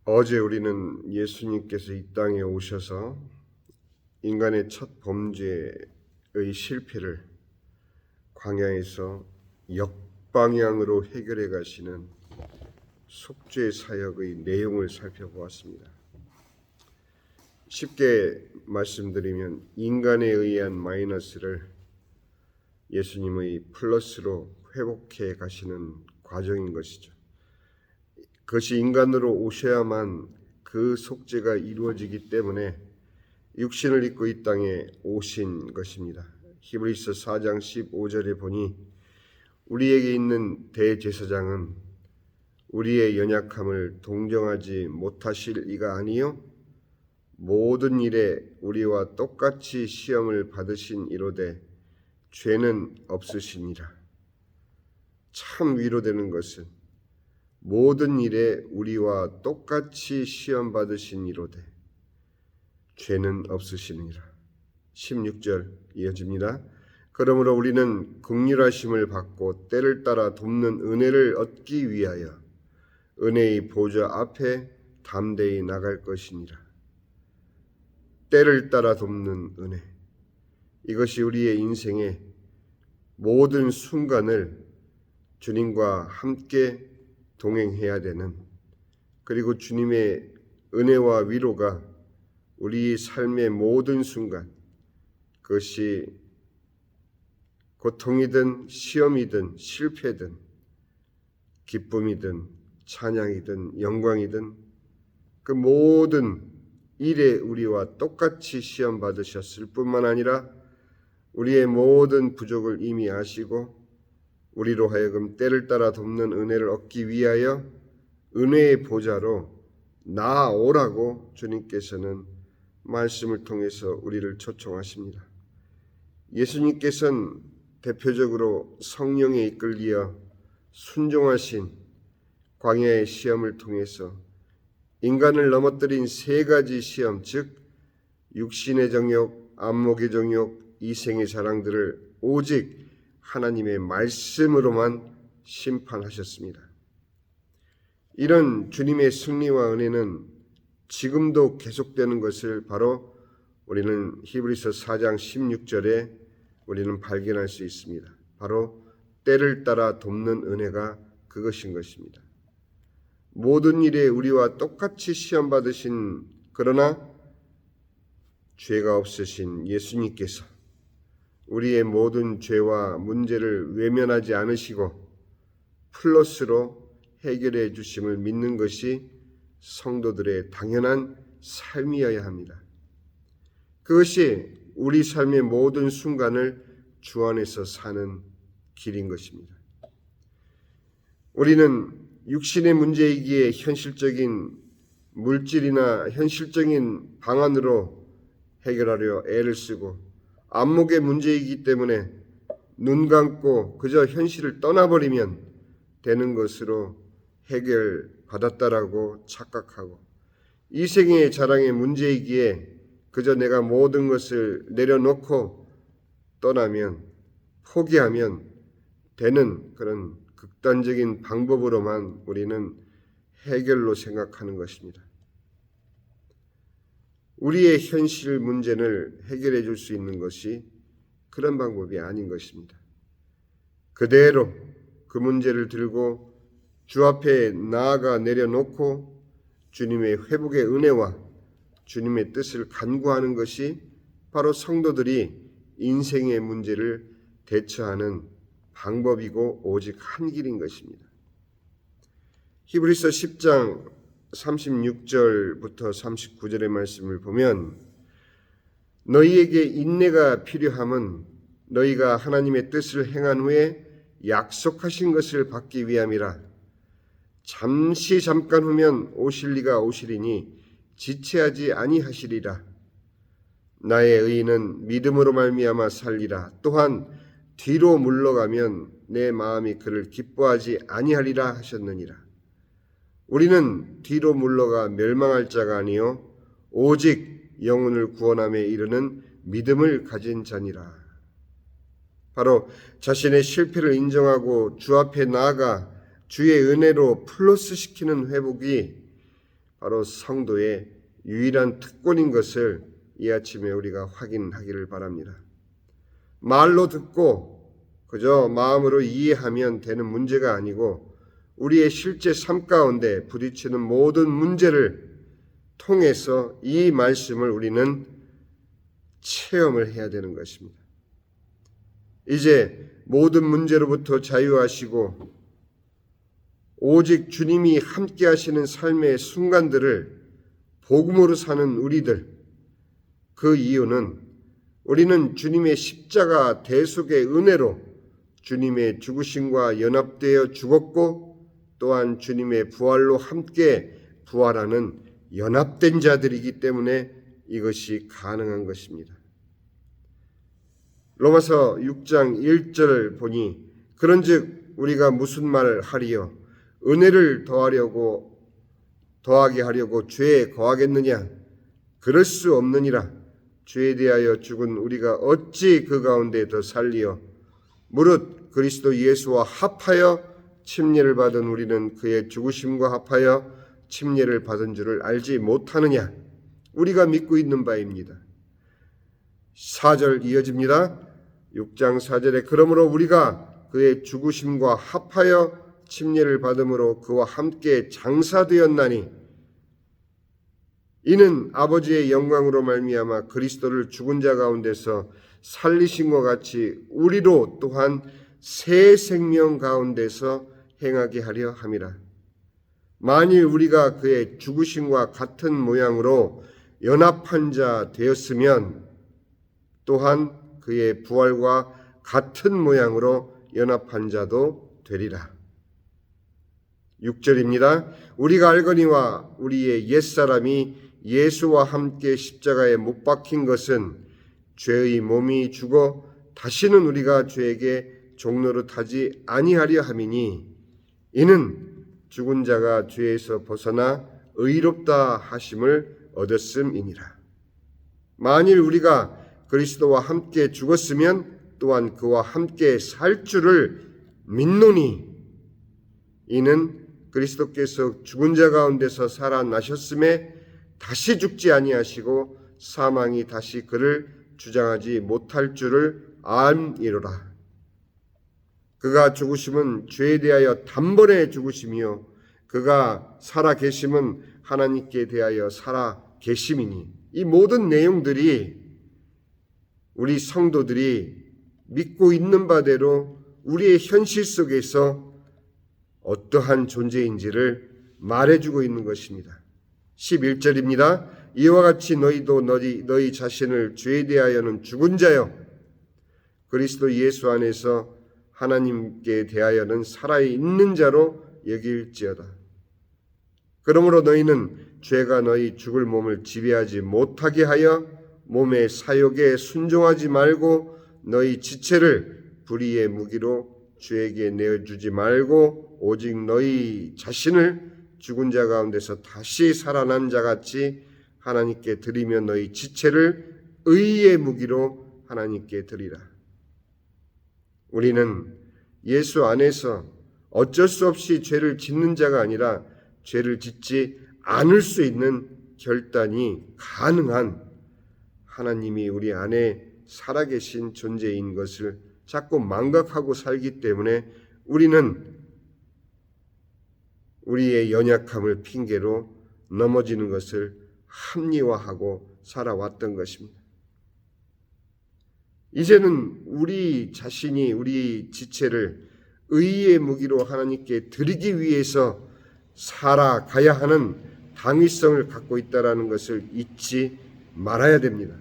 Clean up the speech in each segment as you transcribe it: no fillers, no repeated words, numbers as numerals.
어제 우리는 예수님께서 이 땅에 오셔서 인간의 첫 범죄의 실패를 광야에서 역방향으로 해결해 가시는 속죄 사역의 내용을 살펴보았습니다. 쉽게 말씀드리면 인간에 의한 마이너스를 예수님의 플러스로 회복해 가시는 과정인 것이죠. 그것이 인간으로 오셔야만 그 속죄가 이루어지기 때문에 육신을 입고 이 땅에 오신 것입니다. 히브리서 4장 15절에 보니 우리에게 있는 대제사장은 우리의 연약함을 동정하지 못하실 이가 아니요 모든 일에 우리와 똑같이 시험을 받으신 이로되 죄는 없으시니라. 참 위로되는 것은 모든 일에 우리와 똑같이 시험 받으신 이로되 죄는 없으시니라. 16절 이어집니다. 그러므로 우리는 긍휼하심을 받고 때를 따라 돕는 은혜를 얻기 위하여 은혜의 보좌 앞에 담대히 나갈 것이니라. 때를 따라 돕는 은혜, 이것이 우리의 인생의 모든 순간을 주님과 함께 동행해야 되는, 그리고 주님의 은혜와 위로가 우리 삶의 모든 순간, 그것이 고통이든 시험이든 실패든 기쁨이든 찬양이든 영광이든 그 모든 일에 우리와 똑같이 시험 받으셨을 뿐만 아니라 우리의 모든 부족을 이미 아시고 우리로 하여금 때를 따라 돕는 은혜를 얻기 위하여 은혜의 보좌로 나아오라고 주님께서는 말씀을 통해서 우리를 초청하십니다. 예수님께서는 대표적으로 성령에 이끌리어 순종하신 광야의 시험을 통해서 인간을 넘어뜨린 세 가지 시험, 즉 육신의 정욕, 안목의 정욕, 이생의 자랑들을 오직 하나님의 말씀으로만 심판하셨습니다. 이런 주님의 승리와 은혜는 지금도 계속되는 것을 바로 우리는 히브리서 4장 16절에 우리는 발견할 수 있습니다. 바로 때를 따라 돕는 은혜가 그것인 것입니다. 모든 일에 우리와 똑같이 시험 받으신, 그러나 죄가 없으신 예수님께서 우리의 모든 죄와 문제를 외면하지 않으시고 플러스로 해결해 주심을 믿는 것이 성도들의 당연한 삶이어야 합니다. 그것이 우리 삶의 모든 순간을 주 안에서 사는 길인 것입니다. 우리는 육신의 문제이기에 현실적인 물질이나 현실적인 방안으로 해결하려 애를 쓰고, 안목의 문제이기 때문에 눈 감고 그저 현실을 떠나버리면 되는 것으로 해결받았다라고 착각하고, 이생의 자랑의 문제이기에 그저 내가 모든 것을 내려놓고 떠나면, 포기하면 되는 그런 극단적인 방법으로만 우리는 해결로 생각하는 것입니다. 우리의 현실 문제를 해결해 줄 수 있는 것이 그런 방법이 아닌 것입니다. 그대로 그 문제를 들고 주 앞에 나아가 내려놓고 주님의 회복의 은혜와 주님의 뜻을 간구하는 것이 바로 성도들이 인생의 문제를 대처하는 방법이고 오직 한 길인 것입니다. 히브리서 10장 36절부터 39절의 말씀을 보면 너희에게 인내가 필요함은 너희가 하나님의 뜻을 행한 후에 약속하신 것을 받기 위함이라. 잠시 잠깐 후면 오실 이가 오시리니 지체하지 아니하시리라. 나의 의인은 믿음으로 말미암아 살리라. 또한 뒤로 물러가면 내 마음이 그를 기뻐하지 아니하리라 하셨느니라. 우리는 뒤로 물러가 멸망할 자가 아니요 오직 영혼을 구원함에 이르는 믿음을 가진 자니라. 바로 자신의 실패를 인정하고 주 앞에 나아가 주의 은혜로 플러스 시키는 회복이 바로 성도의 유일한 특권인 것을 이 아침에 우리가 확인하기를 바랍니다. 말로 듣고 그저 마음으로 이해하면 되는 문제가 아니고 우리의 실제 삶 가운데 부딪히는 모든 문제를 통해서 이 말씀을 우리는 체험을 해야 되는 것입니다. 이제 모든 문제로부터 자유하시고 오직 주님이 함께 하시는 삶의 순간들을 복음으로 사는 우리들, 그 이유는 우리는 주님의 십자가 대속의 은혜로 주님의 죽으심과 연합되어 죽었고 또한 주님의 부활로 함께 부활하는 연합된 자들이기 때문에 이것이 가능한 것입니다. 로마서 6장 1절 보니 그런즉 우리가 무슨 말을 하리요 은혜를 더하게 하려고 죄에 거하겠느냐 그럴 수 없느니라. 죄에 대하여 죽은 우리가 어찌 그 가운데 더 살리요 무릇 그리스도 예수와 합하여 침례를 받은 우리는 그의 죽으심과 합하여 침례를 받은 줄을 알지 못하느냐. 우리가 믿고 있는 바입니다. 4절 이어집니다. 6장 4절에 그러므로 우리가 그의 죽으심과 합하여 침례를 받음으로 그와 함께 장사되었나니 이는 아버지의 영광으로 말미암아 그리스도를 죽은 자 가운데서 살리심과 같이 우리로 또한 새 생명 가운데서 행하게 하려 함이라. 만일 우리가 그의 죽으심과 같은 모양으로 연합한 자 되었으면 또한 그의 부활과 같은 모양으로 연합한 자도 되리라. 6절입니다. 우리가 알거니와 우리의 옛사람이 예수와 함께 십자가에 못 박힌 것은 죄의 몸이 죽어 다시는 우리가 죄에게 종노릇하지 아니하려 함이니 이는 죽은 자가 죄에서 벗어나 의롭다 하심을 얻었음이니라. 만일 우리가 그리스도와 함께 죽었으면 또한 그와 함께 살 줄을 믿노니 이는 그리스도께서 죽은 자 가운데서 살아나셨음에 다시 죽지 아니하시고 사망이 다시 그를 주장하지 못할 줄을 암이로라. 그가 죽으심은 죄에 대하여 단번에 죽으심이요 그가 살아 계심은 하나님께 대하여 살아 계심이니 이 모든 내용들이 우리 성도들이 믿고 있는 바대로 우리의 현실 속에서 어떠한 존재인지를 말해주고 있는 것입니다. 11절입니다. 이와 같이 너희도 너희 자신을 죄에 대하여는 죽은 자요 그리스도 예수 안에서 하나님께 대하여는 살아있는 자로 여길지어다. 그러므로 너희는 죄가 너희 죽을 몸을 지배하지 못하게 하여 몸의 사욕에 순종하지 말고 너희 지체를 불의의 무기로 죄에게 내어주지 말고 오직 너희 자신을 죽은 자 가운데서 다시 살아난 자같이 하나님께 드리며 너희 지체를 의의 무기로 하나님께 드리라. 우리는 예수 안에서 어쩔 수 없이 죄를 짓는 자가 아니라 죄를 짓지 않을 수 있는 결단이 가능한 하나님이 우리 안에 살아계신 존재인 것을 자꾸 망각하고 살기 때문에 우리는 우리의 연약함을 핑계로 넘어지는 것을 합리화하고 살아왔던 것입니다. 이제는 우리 자신이 우리 지체를 의의 무기로 하나님께 드리기 위해서 살아가야 하는 당위성을 갖고 있다는 것을 잊지 말아야 됩니다.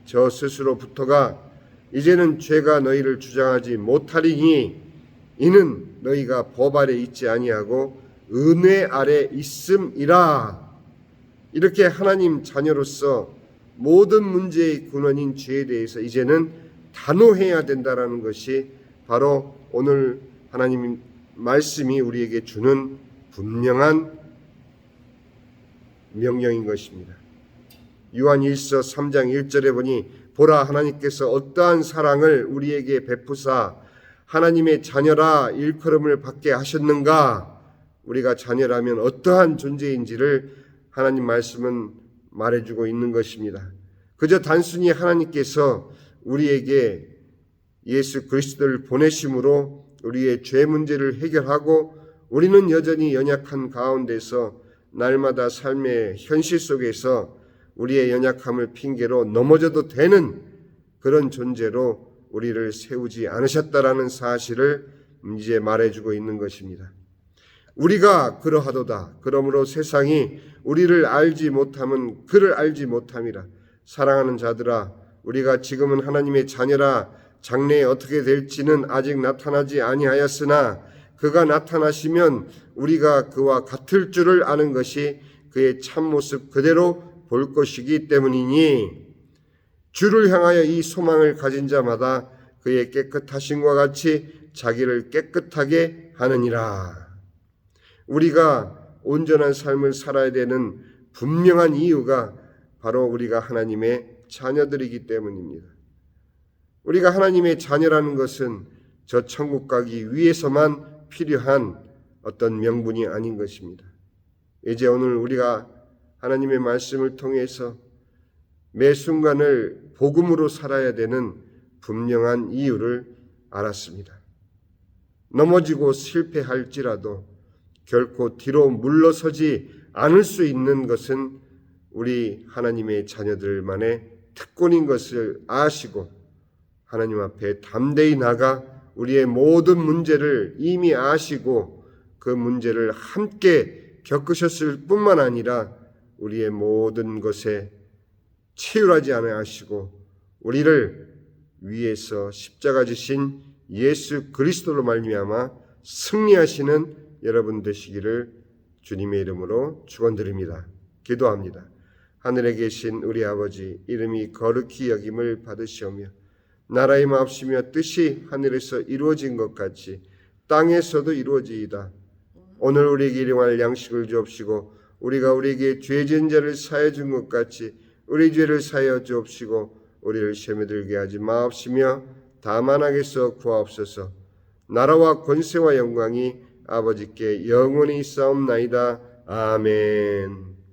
저 스스로부터가 이제는 죄가 너희를 주장하지 못하리니 이는 너희가 법 아래 있지 아니하고 은혜 아래 있음이라. 이렇게 하나님 자녀로서 모든 문제의 근원인 죄에 대해서 이제는 단호해야 된다는 것이 바로 오늘 하나님 말씀이 우리에게 주는 분명한 명령인 것입니다. 요한 1서 3장 1절에 보니 보라 하나님께서 어떠한 사랑을 우리에게 베푸사 하나님의 자녀라 일컬음을 받게 하셨는가. 우리가 자녀라면 어떠한 존재인지를 하나님 말씀은 말해주고 있는 것입니다. 그저 단순히 하나님께서 우리에게 예수 그리스도를 보내심으로 우리의 죄 문제를 해결하고 우리는 여전히 연약한 가운데서 날마다 삶의 현실 속에서 우리의 연약함을 핑계로 넘어져도 되는 그런 존재로 우리를 세우지 않으셨다라는 사실을 이제 말해주고 있는 것입니다. 우리가 그러하도다. 그러므로 세상이 우리를 알지 못함은 그를 알지 못함이라. 사랑하는 자들아, 우리가 지금은 하나님의 자녀라. 장래에 어떻게 될지는 아직 나타나지 아니하였으나 그가 나타나시면 우리가 그와 같을 줄을 아는 것이 그의 참모습 그대로 볼 것이기 때문이니 주를 향하여 이 소망을 가진 자마다 그의 깨끗하심과 같이 자기를 깨끗하게 하느니라. 우리가 온전한 삶을 살아야 되는 분명한 이유가 바로 우리가 하나님의 자녀들이기 때문입니다. 우리가 하나님의 자녀라는 것은 저 천국 가기 위해서만 필요한 어떤 명분이 아닌 것입니다. 이제 오늘 우리가 하나님의 말씀을 통해서 매 순간을 복음으로 살아야 되는 분명한 이유를 알았습니다. 넘어지고 실패할지라도 결코 뒤로 물러서지 않을 수 있는 것은 우리 하나님의 자녀들만의 특권인 것을 아시고 하나님 앞에 담대히 나가 우리의 모든 문제를 이미 아시고 그 문제를 함께 겪으셨을 뿐만 아니라 우리의 모든 것에 치유하지 않아 하시고 우리를 위에서 십자가 지신 예수 그리스도로 말미암아 승리하시는 여러분 되시기를 주님의 이름으로 축원드립니다. 기도합니다. 하늘에 계신 우리 아버지, 이름이 거룩히 여김을 받으시오며 나라의 마옵시며 뜻이 하늘에서 이루어진 것 같이 땅에서도 이루어지이다. 오늘 우리에게 일용할 양식을 주옵시고 우리가 우리에게 죄 지은 자를 사하여 준 것 같이 우리 죄를 사하여 주옵시고 우리를 시험에 들게 하지 마옵시며 다만 악에서 구하옵소서. 나라와 권세와 영광이 아버지께 영원히 있사옵나이다. 아멘.